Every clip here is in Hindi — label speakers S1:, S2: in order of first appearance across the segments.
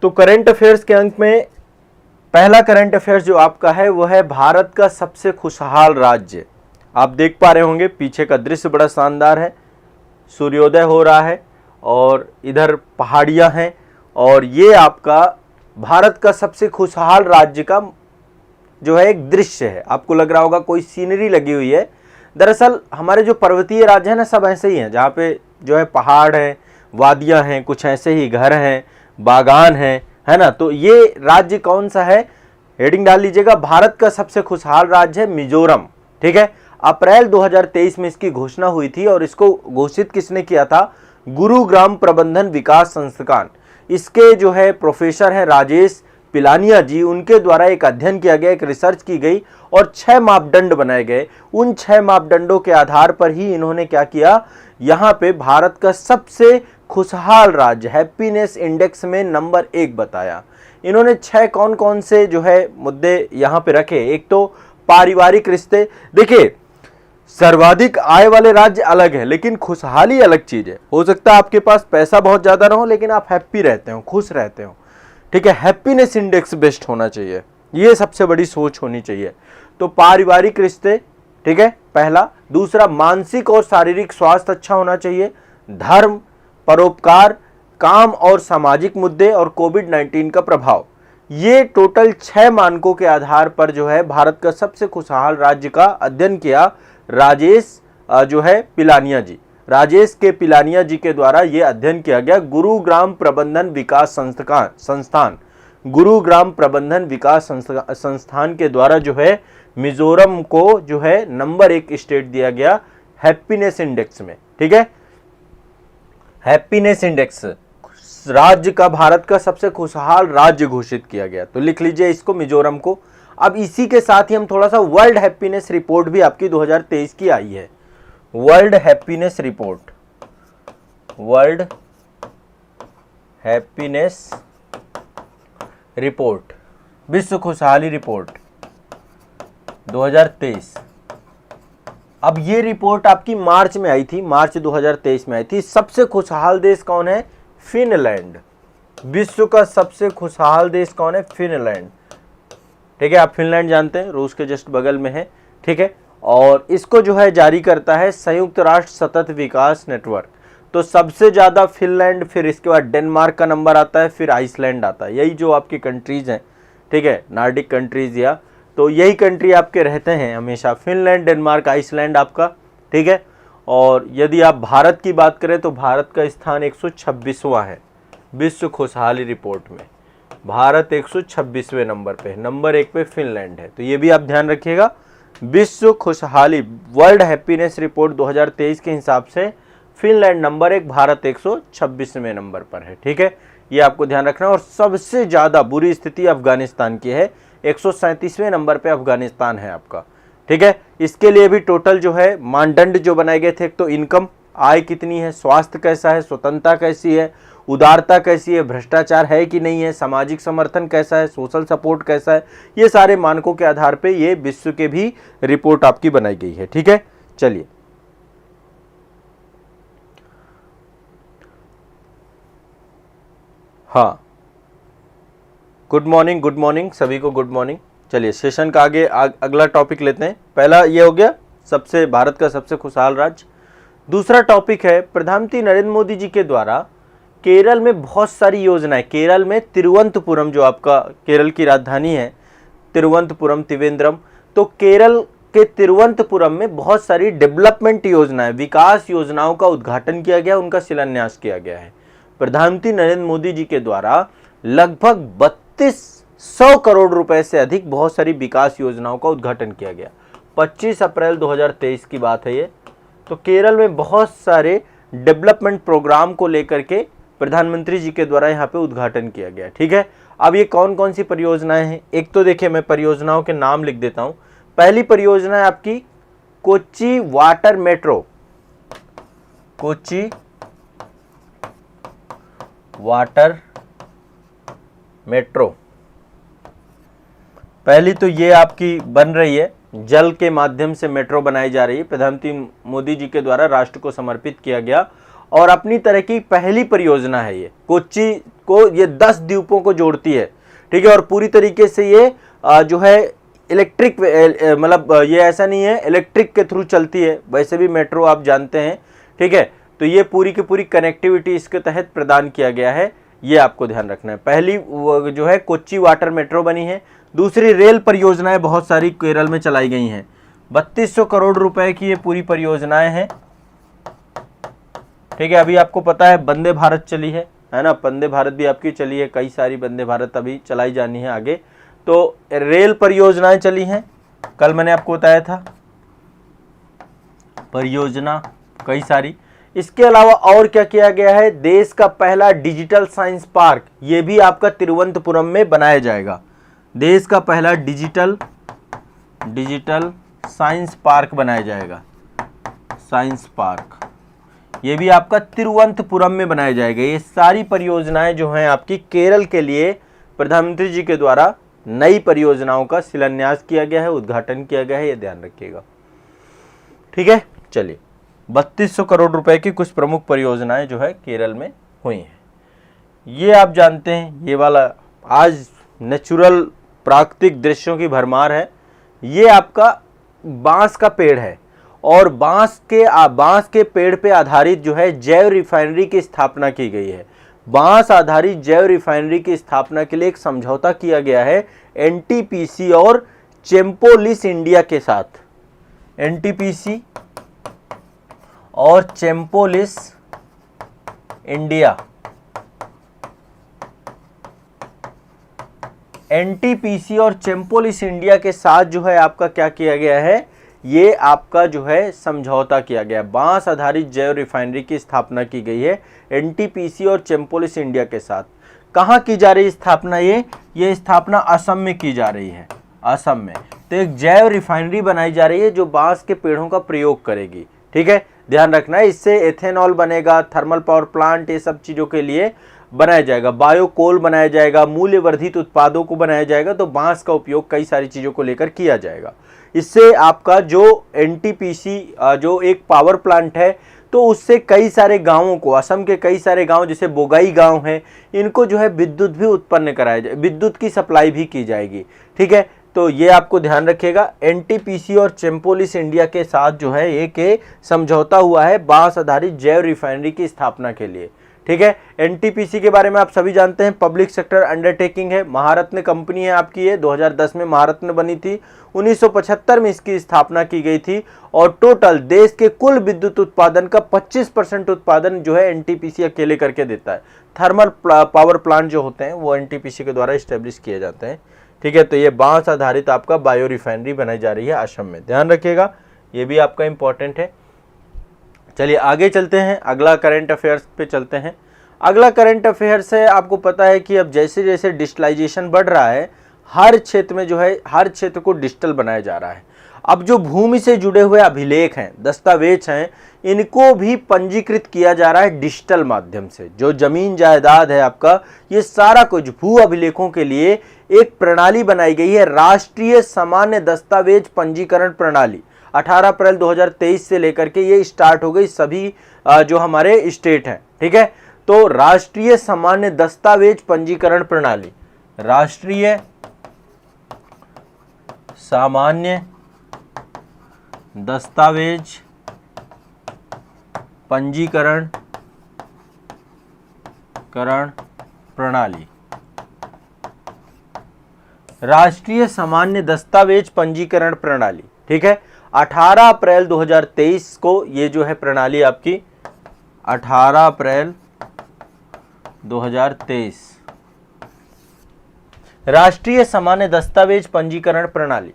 S1: तो करंट अफेयर्स के अंक में पहला करंट अफेयर्स जो आपका है वो है भारत का सबसे खुशहाल राज्य। आप देख पा रहे होंगे पीछे का दृश्य बड़ा शानदार है, सूर्योदय हो रहा है और इधर पहाड़ियां हैं और ये आपका भारत का सबसे खुशहाल राज्य का जो है एक दृश्य है। आपको लग रहा होगा कोई सीनरी लगी हुई है। दरअसल हमारे जो पर्वतीय राज्य हैं ना, सब ऐसे ही हैं, जहाँ पे जो है पहाड़ हैं, वादियाँ हैं, कुछ ऐसे ही घर हैं, बागान हैं, है ना। तो ये राज्य कौन सा है, हेडिंग डाल लीजिएगा, भारत का सबसे खुशहाल राज्य है मिजोरम। ठीक है, अप्रैल 2023 में इसकी घोषणा हुई थी और इसको घोषित किसने किया था, गुरुग्राम प्रबंधन विकास संस्थान। इसके जो है प्रोफेसर हैं राजेश पिलानिया जी, उनके द्वारा एक अध्ययन किया गया, एक रिसर्च की गई और 6 मापदंड बनाए गए। उन 6 मापदंडों के आधार पर ही इन्होंने क्या किया, यहाँ पे भारत का सबसे खुशहाल राज्य हैप्पीनेस इंडेक्स में नंबर 1 बताया। इन्होंने 6 कौन कौन से जो है मुद्दे यहाँ पे रखे। एक तो पारिवारिक रिश्ते। देखिए, सर्वाधिक आय वाले राज्य अलग है लेकिन खुशहाली अलग चीज है। हो सकता है आपके पास पैसा बहुत ज्यादा ना हो लेकिन आप हैप्पी रहते हो, खुश रहते हो। ठीक है, हैप्पीनेस इंडेक्स बेस्ट होना चाहिए, ये सबसे बड़ी सोच होनी चाहिए। तो पारिवारिक रिश्ते, ठीक है, पहला। दूसरा, मानसिक और शारीरिक स्वास्थ्य अच्छा होना चाहिए। धर्म, परोपकार, काम और सामाजिक मुद्दे और कोविड-19 का प्रभाव। ये टोटल 6 मानकों के आधार पर जो है भारत का सबसे खुशहाल राज्य का अध्ययन किया राजेश जो है पिलानिया जी, राजेश के पिलानिया जी के द्वारा ये अध्ययन किया गया। गुरुग्राम प्रबंधन विकास संस्थान, गुरुग्राम प्रबंधन विकास संस्थान के द्वारा जो है मिजोरम को जो है नंबर 1 स्टेट दिया गया हैप्पीनेस इंडेक्स में। ठीक है, हैप्पीनेस इंडेक्स राज्य का भारत का सबसे खुशहाल राज्य घोषित किया गया। तो लिख लीजिए इसको, मिजोरम को। अब इसी के साथ ही हम थोड़ा सा वर्ल्ड हैप्पीनेस रिपोर्ट भी आपकी 2023 की आई है। World happiness report, world happiness report, विश्व खुशहाली रिपोर्ट 2023। अब ये रिपोर्ट आपकी मार्च में आई थी, मार्च 2023 में आई थी। सबसे खुशहाल देश कौन है, फिनलैंड। विश्व का सबसे खुशहाल देश कौन है, फिनलैंड। ठीक है, आप फिनलैंड जानते हैं, रूस के जस्ट बगल में है। ठीक है, और इसको जो है जारी करता है संयुक्त राष्ट्र सतत विकास नेटवर्क। तो सबसे ज्यादा फिनलैंड, फिर इसके बाद डेनमार्क का नंबर आता है, फिर आइसलैंड आता है। यही जो आपकी कंट्रीज हैं, ठीक है, नॉर्डिक कंट्रीज, या तो यही कंट्री आपके रहते हैं हमेशा, फिनलैंड, डेनमार्क, आइसलैंड आपका। ठीक है, और यदि आप भारत की बात करें तो भारत का स्थान 126वां है विश्व खुशहाली रिपोर्ट में। भारत 126वें नंबर पे है, नंबर 1 पे फिनलैंड है। तो ये भी आप ध्यान रखिएगा। विश्व खुशहाली वर्ल्ड हैप्पीनेस रिपोर्ट 2023 के हिसाब से फिनलैंड नंबर 1, भारत 126वें नंबर पर है। ठीक है, ये आपको ध्यान रखना। और सबसे ज्यादा बुरी स्थिति अफगानिस्तान की है, 137वें नंबर पे अफगानिस्तान है आपका। ठीक है, इसके लिए भी टोटल जो है मानदंड जो बनाए गए थे, एक तो इनकम, आय कितनी है, स्वास्थ्य कैसा है, स्वतंत्रता कैसी है, उदारता कैसी है, भ्रष्टाचार है कि नहीं है, सामाजिक समर्थन कैसा है, सोशल सपोर्ट कैसा है, ये सारे मानकों के आधार पे ये विश्व के भी रिपोर्ट आपकी बनाई गई है। ठीक है, चलिए हाँ, गुड मॉर्निंग सभी को, गुड मॉर्निंग। चलिए सेशन का आगे अगला टॉपिक लेते हैं। पहला ये हो गया सबसे भारत का सबसे खुशहाल राज्य। दूसरा टॉपिक है प्रधानमंत्री नरेंद्र मोदी जी के द्वारा केरल में बहुत सारी योजनाएं। केरल में तिरुवनंतपुरम, जो आपका केरल की राजधानी है, तिरुवनंतपुरम, त्रिवेंद्रम, तो केरल के तिरुवनंतपुरम में बहुत सारी डेवलपमेंट योजनाएं, विकास योजनाओं का उद्घाटन किया गया, उनका शिलान्यास किया गया है। प्रधानमंत्री नरेंद्र मोदी जी के द्वारा लगभग 3200 करोड़ रुपए से अधिक बहुत सारी विकास योजनाओं का उद्घाटन किया गया। 25 अप्रैल 2023 की बात है ये। तो केरल में बहुत सारे डेवलपमेंट प्रोग्राम को लेकर के प्रधानमंत्री जी के द्वारा यहाँ पे उद्घाटन किया गया। ठीक है, अब ये कौन कौन सी परियोजनाएं हैं, एक तो देखिए मैं परियोजनाओं के नाम लिख देता हूं। पहली परियोजना है आपकी Kochi water metro, Kochi water metro. पहली तो ये आपकी बन रही है, जल के माध्यम से मेट्रो बनाई जा रही है, प्रधानमंत्री मोदी जी के द्वारा राष्ट्र को समर्पित किया गया और अपनी तरह की पहली परियोजना है ये। कोच्चि को, ये 10 द्वीपों को जोड़ती है, ठीक है। और पूरी तरीके से ये जो है इलेक्ट्रिक, मतलब ये ऐसा नहीं है इलेक्ट्रिक के थ्रू चलती है, वैसे भी मेट्रो आप जानते हैं, ठीक है। तो ये पूरी की पूरी कनेक्टिविटी इसके तहत प्रदान किया गया है, ये आपको ध्यान रखना है। पहली जो है कोच्चि वाटर मेट्रो बनी है। दूसरी रेल परियोजनाएं बहुत सारी केरल में चलाई गई हैं, 3200 करोड़ रुपए की ये पूरी परियोजनाएं हैं, ठीक है। अभी आपको पता है वंदे भारत चली है ना, वंदे भारत भी आपकी चली है, कई सारी वंदे भारत अभी चलाई जानी है आगे। तो रेल परियोजनाएं चली हैं, कल मैंने आपको बताया था परियोजना कई सारी। इसके अलावा और क्या किया गया है, देश का पहला डिजिटल साइंस पार्क, ये भी आपका तिरुवनंतपुरम में बनाया जाएगा। देश का पहला डिजिटल साइंस पार्क बनाया जाएगा, साइंस पार्क, ये भी आपका तिरुवनंतपुरम में बनाया जाएगा। ये सारी परियोजनाएं जो हैं आपकी केरल के लिए प्रधानमंत्री जी के द्वारा नई परियोजनाओं का शिलान्यास किया गया है, उद्घाटन किया गया है, ये ध्यान रखिएगा, ठीक है। चलिए 3200 करोड़ रुपए की कुछ प्रमुख परियोजनाएं जो है केरल में हुई हैं, ये आप जानते हैं। ये वाला आज नेचुरल प्राकृतिक दृश्यों की भरमार है। ये आपका बांस का पेड़ है और बांस के पेड़ पे आधारित जो है जैव रिफाइनरी की स्थापना की गई है। बांस आधारित जैव रिफाइनरी की स्थापना के लिए एक समझौता किया गया है एनटीपीसी और चेम्पोलिस इंडिया के साथ। एनटीपीसी और चेम्पोलिस इंडिया, एनटीपीसी और चेम्पोलिस इंडिया के साथ जो है आपका क्या किया गया है, ये आपका जो है समझौता किया गया। बांस आधारित जैव रिफाइनरी की स्थापना की गई है एनटीपीसी और चेम्पोलिस इंडिया के साथ। कहाँ की जा रही है स्थापना, ये स्थापना असम में की जा रही है, असम में। तो एक जैव रिफाइनरी बनाई जा रही है जो बांस के पेड़ों का प्रयोग करेगी, ठीक है, ध्यान रखना है। इससे एथेनॉल बनेगा, थर्मल पावर प्लांट, ये सब चीज़ों के लिए बनाया जाएगा, बायोकोल बनाया जाएगा, मूल्य वर्धित उत्पादों को बनाया जाएगा। तो बांस का उपयोग कई सारी चीज़ों को लेकर किया जाएगा। इससे आपका जो एनटीपीसी जो एक पावर प्लांट है, तो उससे कई सारे गांवों को, असम के कई सारे गांव जैसे बोगाई गांव हैं, इनको जो है विद्युत भी उत्पन्न कराया जाए, विद्युत की सप्लाई भी की जाएगी, ठीक है। तो ये आपको ध्यान रखिएगा। एनटीपीसी और चेम्पोलिस इंडिया के साथ जो है एक समझौता हुआ है बांस आधारित जैव रिफाइनरी की स्थापना के लिए, ठीक है। एनटीपीसी के बारे में आप सभी जानते हैं, पब्लिक सेक्टर अंडरटेकिंग है, महारत्न कंपनी है आपकी, ये 2010 में महारत्न बनी थी, 1975 में इसकी स्थापना की गई थी। और टोटल देश के कुल विद्युत उत्पादन का 25% उत्पादन जो है एनटीपीसी अकेले करके देता है। थर्मल पावर प्लांट जो होते हैं वो एनटीपीसी के द्वारा इस्टेब्लिश किए जाते हैं, ठीक है। तो ये बांस आधारित आपका बायो रिफाइनरी बनाई जा रही है असम में, ध्यान रखिएगा, ये भी आपका इंपॉर्टेंट है। चलिए आगे चलते हैं, अगला करंट अफेयर्स पे चलते हैं। अगला करंट अफेयर्स है, आपको पता है कि अब जैसे जैसे डिजिटलाइजेशन बढ़ रहा है, हर क्षेत्र में जो है हर क्षेत्र को डिजिटल बनाया जा रहा है। अब जो भूमि से जुड़े हुए अभिलेख हैं, दस्तावेज हैं, इनको भी पंजीकृत किया जा रहा है डिजिटल माध्यम से। जो जमीन जायदाद है आपका, ये सारा कुछ भू अभिलेखों के लिए एक प्रणाली बनाई गई है, राष्ट्रीय सामान्य दस्तावेज पंजीकरण प्रणाली। 18 अप्रैल 2023 से लेकर के ये स्टार्ट हो गई सभी जो हमारे स्टेट हैं, ठीक है। तो राष्ट्रीय सामान्य दस्तावेज पंजीकरण प्रणाली, राष्ट्रीय सामान्य दस्तावेज पंजीकरण प्रणाली, राष्ट्रीय सामान्य दस्तावेज पंजीकरण प्रणाली, ठीक है। 18 अप्रैल 2023 को ये जो है प्रणाली आपकी 18 अप्रैल 2023 राष्ट्रीय सामान्य दस्तावेज पंजीकरण प्रणाली,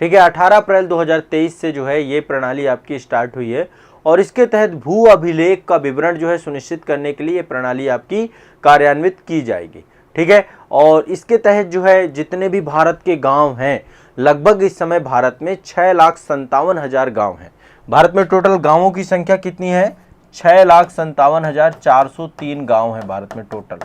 S1: ठीक है। 18 अप्रैल 2023 से जो है ये प्रणाली आपकी स्टार्ट हुई है और इसके तहत भू अभिलेख का विवरण जो है सुनिश्चित करने के लिए ये प्रणाली आपकी कार्यान्वित की जाएगी, ठीक है। और इसके तहत जो है जितने भी भारत के गांव हैं, लगभग इस समय भारत में 6,57,000 गांव हैं। भारत में टोटल गांवों की संख्या कितनी है? 6,57,403 गांव हैं भारत में टोटल।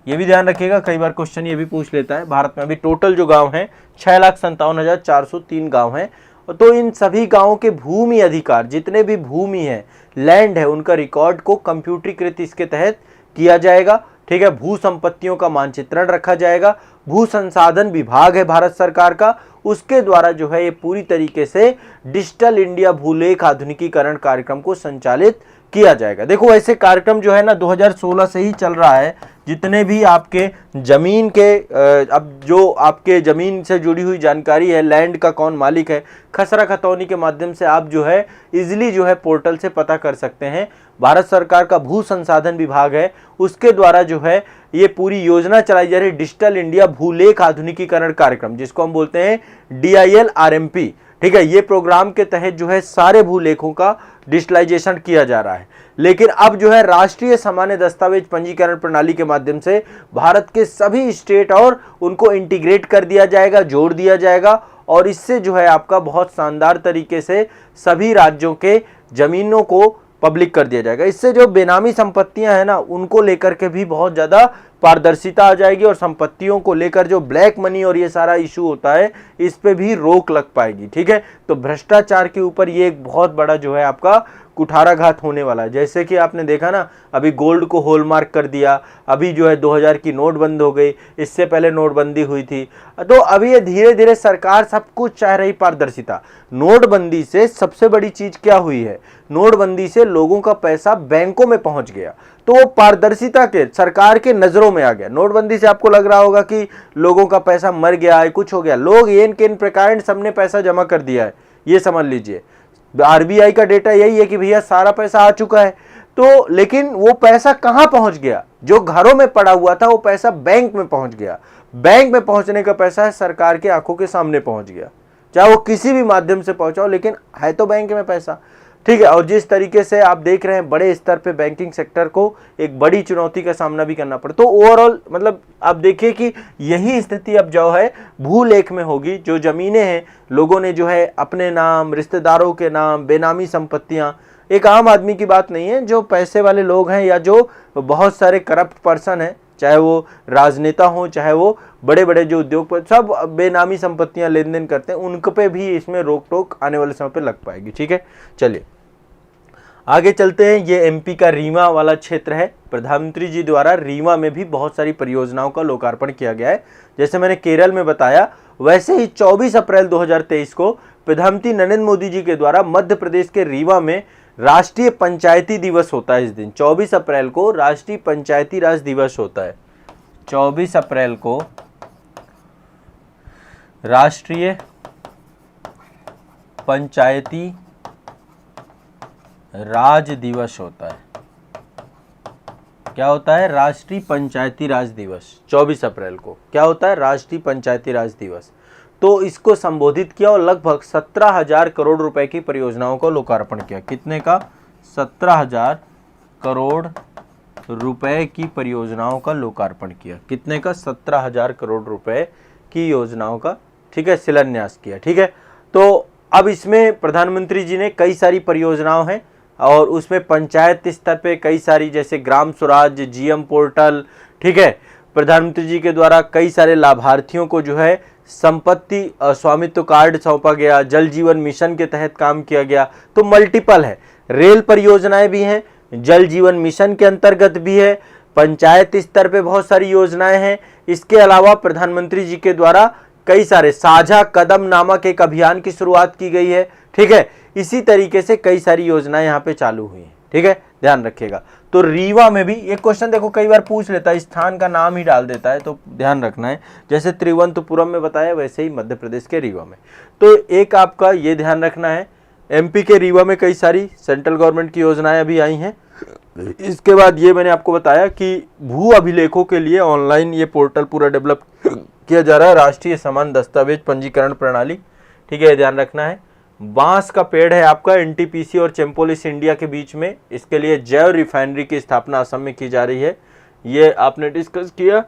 S1: ये भी ध्यान रखिएगा, कई बार क्वेश्चन ये भी पूछ लेता है। भारत में अभी टोटल जो गांव हैं 6,57,403 गांव हैं। तो इन सभी गांवों के भूमि अधिकार, जितने भी भूमि है, लैंड है, उनका रिकॉर्ड को कंप्यूटरीकृत इसके तहत किया जाएगा, ठीक है, भू संपत्तियों का मानचित्रण रखा जाएगा। भू संसाधन विभाग है भारत सरकार का, उसके द्वारा जो है ये पूरी तरीके से डिजिटल इंडिया भूलेख आधुनिकीकरण कार्यक्रम को संचालित किया जाएगा। देखो ऐसे कार्यक्रम जो है ना 2016 से ही चल रहा है। जितने भी आपके जमीन के अब जो आपके जमीन से जुड़ी हुई जानकारी है, लैंड का कौन मालिक है, खसरा खतौनी के माध्यम से आप जो है इजिली जो है पोर्टल से पता कर सकते हैं। भारत सरकार का भू संसाधन विभाग है, उसके द्वारा जो है ये पूरी योजना चलाई जा रही है, डिजिटल इंडिया भूलेख आधुनिकीकरण कार्यक्रम, जिसको हम बोलते हैं DILRMP। ठीक है, ये प्रोग्राम के तहत जो है सारे भूलेखों का डिजिटलाइजेशन किया जा रहा है। लेकिन अब जो है राष्ट्रीय सामान्य दस्तावेज पंजीकरण प्रणाली के माध्यम से भारत के सभी स्टेट और उनको इंटीग्रेट कर दिया जाएगा, जोड़ दिया जाएगा, और इससे जो है आपका बहुत शानदार तरीके से सभी राज्यों के जमीनों को पब्लिक कर दिया जाएगा। इससे जो बेनामी संपत्तियां हैं ना, उनको लेकर के भी बहुत ज़्यादा पारदर्शिता आ जाएगी, और संपत्तियों को लेकर जो ब्लैक मनी और ये सारा इशू होता है, इस पे भी रोक लग पाएगी। ठीक है, तो भ्रष्टाचार के ऊपर ये एक बहुत बड़ा जो है आपका कुठाराघात होने वाला है। जैसे कि आपने देखा ना, अभी गोल्ड को हॉलमार्क कर दिया, अभी जो है 2000 की नोट बंद हो गई, इससे पहले नोटबंदी हुई थी। तो अभी ये धीरे धीरे सरकार सब कुछ चाह रही पारदर्शिता। नोटबंदी से सबसे बड़ी चीज क्या हुई है, नोटबंदी से लोगों का पैसा बैंकों में पहुंच गया, तो वो पारदर्शिता के सरकार के नजरों में आ गया। नोटबंदी से आपको लग रहा होगा कि लोगों का पैसा मर गया है, कुछ हो गया, लोग एन के इन प्रकार सबने पैसा जमा कर दिया है, ये समझ लीजिए। RBI का डेटा यही है कि भैया सारा पैसा आ चुका है। तो लेकिन वो पैसा कहां पहुंच गया, जो घरों में पड़ा हुआ था वो पैसा बैंक में पहुंच गया। बैंक में पहुंचने का पैसा है सरकार के आंखों के सामने पहुंच गया, चाहे वो किसी भी माध्यम से पहुंचाओ, लेकिन है तो बैंक में पैसा। ठीक है, और जिस तरीके से आप देख रहे हैं बड़े स्तर पे बैंकिंग सेक्टर को एक बड़ी चुनौती का सामना भी करना पड़ा। तो ओवरऑल मतलब आप देखिए कि यही स्थिति अब जो है भूलेख में होगी। जो जमीनें हैं लोगों ने जो है अपने नाम, रिश्तेदारों के नाम, बेनामी संपत्तियां, एक आम आदमी की बात नहीं है, जो पैसे वाले लोग हैं या जो बहुत सारे करप्ट पर्सन हैं, चाहे वो राजनेता हो, चाहे वो बड़े बड़े जो उद्योगपति, सब बेनामी संपत्तियां लेन देन करते हैं, उनके पे भी इसमें रोक टोक आने वाले समय पे लग पाएगी। ठीक है, चलिए आगे चलते हैं। ये MP का रीवा वाला क्षेत्र है। प्रधानमंत्री जी द्वारा रीवा में भी बहुत सारी परियोजनाओं का लोकार्पण किया गया है। जैसे मैंने केरल में बताया, वैसे ही 24 अप्रैल 2023 को प्रधानमंत्री नरेंद्र मोदी जी के द्वारा मध्य प्रदेश के रीवा में राष्ट्रीय पंचायती दिवस होता है। इस दिन 24 अप्रैल को राष्ट्रीय पंचायती राज दिवस होता है। 24 अप्रैल को राष्ट्रीय पंचायती राज दिवस होता है। क्या होता है, राष्ट्रीय पंचायती राज दिवस। 24 अप्रैल को क्या होता है, राष्ट्रीय पंचायती राज दिवस। तो इसको संबोधित किया और लगभग 17,000 करोड़ रुपए की परियोजनाओं का लोकार्पण किया। कितने का, 17,000 करोड़ रुपए की परियोजनाओं का लोकार्पण किया। कितने का, 17,000 करोड़ रुपए की योजनाओं का, ठीक है, शिलान्यास किया। ठीक है, तो अब इसमें प्रधानमंत्री जी ने कई सारी परियोजनाओं हैं, और उसमें पंचायत स्तर पे कई सारी, जैसे ग्राम स्वराज, GM पोर्टल, ठीक है, प्रधानमंत्री जी के द्वारा कई सारे लाभार्थियों को जो है संपत्ति स्वामित्व कार्ड सौंपा गया। जल जीवन मिशन के तहत काम किया गया। तो मल्टीपल है, रेल परियोजनाएं भी हैं, जल जीवन मिशन के अंतर्गत भी है, पंचायत स्तर पे बहुत सारी योजनाएं हैं। इसके अलावा प्रधानमंत्री जी के द्वारा कई सारे साझा कदम नामक एक अभियान की शुरुआत की गई है। ठीक है, इसी तरीके से कई सारी योजनाएं यहाँ पे चालू हुई हैं। ठीक है, ध्यान रखिएगा। तो रीवा में भी ये क्वेश्चन देखो कई बार पूछ लेता है, स्थान का नाम ही डाल देता है, तो ध्यान रखना है। जैसे त्रिवंतपुरम में बताया, वैसे ही मध्य प्रदेश के रीवा में। तो एक आपका ये ध्यान रखना है, MP के रीवा में कई सारी सेंट्रल गवर्नमेंट की योजनाएं अभी आई हैं। इसके बाद ये मैंने आपको बताया कि भू अभिलेखों के लिए ऑनलाइन ये पोर्टल पूरा डेवलप किया जा रहा है, राष्ट्रीय समान दस्तावेज पंजीकरण प्रणाली। ठीक है, ध्यान रखना है। बांस का पेड़ है आपका NTPC और चेम्पोलिस इंडिया के बीच में, इसके लिए जैव रिफाइनरी की स्थापना असम में की जा रही है। ये आपने डिस्कस किया।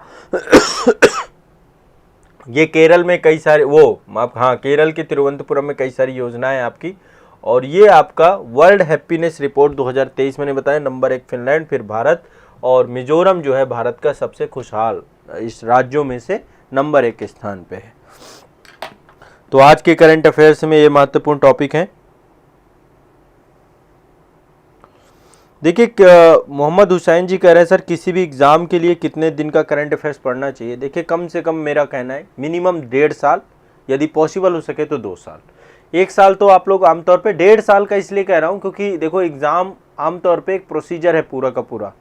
S1: ये केरल में कई सारे केरल के तिरुवनंतपुरम में कई सारी योजनाएं आपकी। और ये आपका वर्ल्ड हैप्पीनेस रिपोर्ट 2023 मैंने बताया, नंबर 1 फिनलैंड, फिर भारत, और मिजोरम जो है भारत का सबसे खुशहाल इस राज्यों में से नंबर 1 स्थान पे है। तो आज के करंट अफेयर्स में ये महत्वपूर्ण टॉपिक हैं। देखिए मोहम्मद हुसैन जी कह रहे हैं सर किसी भी एग्ज़ाम के लिए कितने दिन का करंट अफेयर्स पढ़ना चाहिए। देखिए कम से कम मेरा कहना है मिनिमम 1.5 साल, यदि पॉसिबल हो सके तो 2 साल। 1 साल तो आप लोग आमतौर पे, 1.5 साल का इसलिए कह रहा हूँ क्योंकि देखो एग्ज़ाम आमतौर पे एक प्रोसीजर है, पूरा का पूरा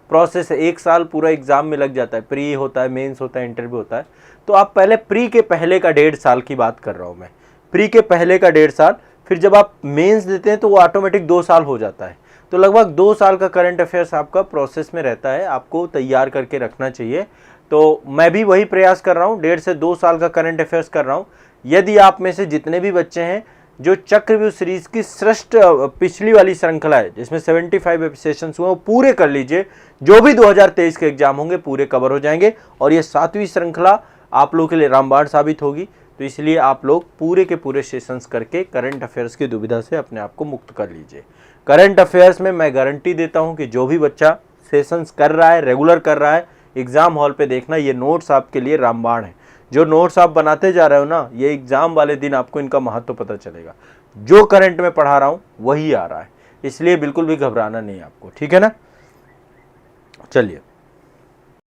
S1: प्रोसेस है। 1 साल पूरा एग्ज़ाम में लग जाता है, प्री होता है, मेंस होता है, इंटरव्यू होता है। तो आप पहले प्री के पहले का 1.5 साल की बात कर रहा हूँ मैं, प्री के पहले का 1.5 साल, फिर जब आप मेंस देते हैं तो वो ऑटोमेटिक 2 साल हो जाता है। तो लगभग 2 साल का करंट अफेयर्स आपका प्रोसेस में रहता है, आपको तैयार करके रखना चाहिए। तो मैं भी वही प्रयास कर रहा हूँ, 1.5 से 2 साल का करंट अफेयर्स कर रहा हूँ। यदि आप में से जितने भी बच्चे हैं जो चक्रव्यूह सीरीज की श्रेष्ठ पिछली वाली श्रृंखला है जिसमें 75 सेशंस हुए, वो पूरे कर लीजिए। जो भी 2023 के एग्जाम होंगे पूरे कवर हो जाएंगे और ये 7वीं श्रृंखला आप लोगों के लिए रामबाण साबित होगी। तो इसलिए आप लोग पूरे के पूरे सेशंस करके करंट अफेयर्स की दुविधा से अपने आप को मुक्त कर लीजिए। करंट अफेयर्स में मैं गारंटी देता हूं कि जो भी बच्चा सेशंस कर रहा है, रेगुलर कर रहा है, एग्जाम हॉल पे देखना, ये नोट्स आपके लिए रामबाण है। जो नोट्स आप बनाते जा रहे हो ना, ये एग्जाम वाले दिन आपको इनका महत्व पता चलेगा। जो करंट में पढ़ा रहा हूं वही आ रहा है, इसलिए बिल्कुल भी घबराना नहीं आपको, ठीक है ना। चलिए